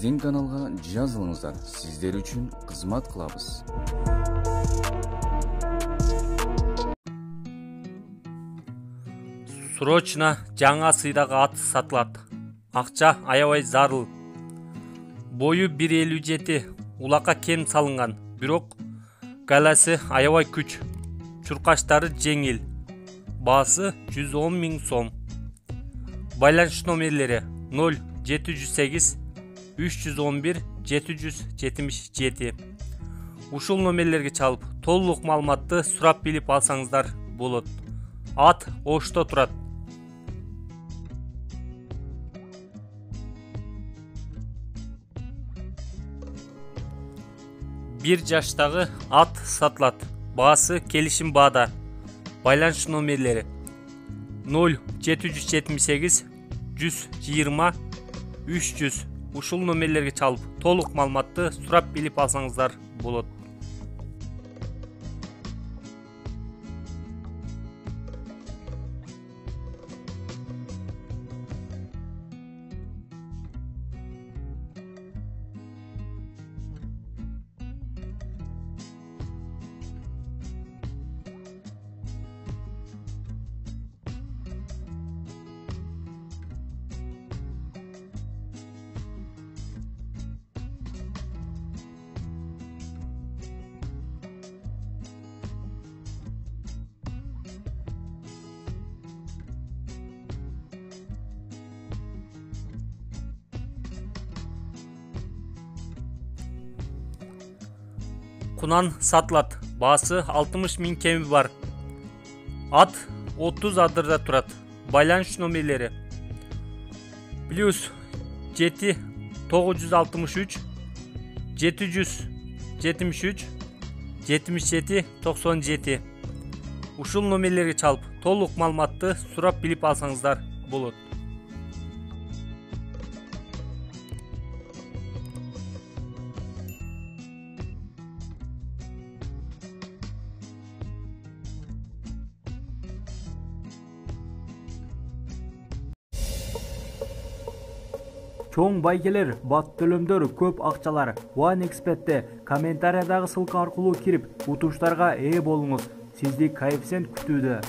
биздин каналга жазылыңыздар, сиздер үчүн кызмат кылабыз. Срочно жаңа сыйдагы ат сатылат. Акча аябай зарыл. Бою 1,57, улакка кем салынган, бирок галасы аябай күч. Чуркаштары жеңил. Баасы 110 000 сом. Байланыш номерлери 0708 311 777. Ушул номерлерге чалып, толук маалыматты сурап билип алсаңыздар болот. Ат Ошто турат. 1 жаштагы ат сатылат. Баасы келишим баада. Байланыш номерлери 0778 120 300. Ушул номерлерге чалып, толук маалыматты сурап билип алсаңыздар болот. Кунан сатылат. Баасы 60 000 кеми бар. Ат 30 адырда турат. Байланыш номерлери +7 963 773 77 97. Ушул номерлерге чалып, толук маалыматты сурап билип алсаңыздар болот. Чоң байгелер, бат төлөмдөр, көп акчалар OneXBet'те комментариядагы ссылка аркылуу кирип, утуштарга ээ болуңуз. Сизди коэффициент күтүүдө.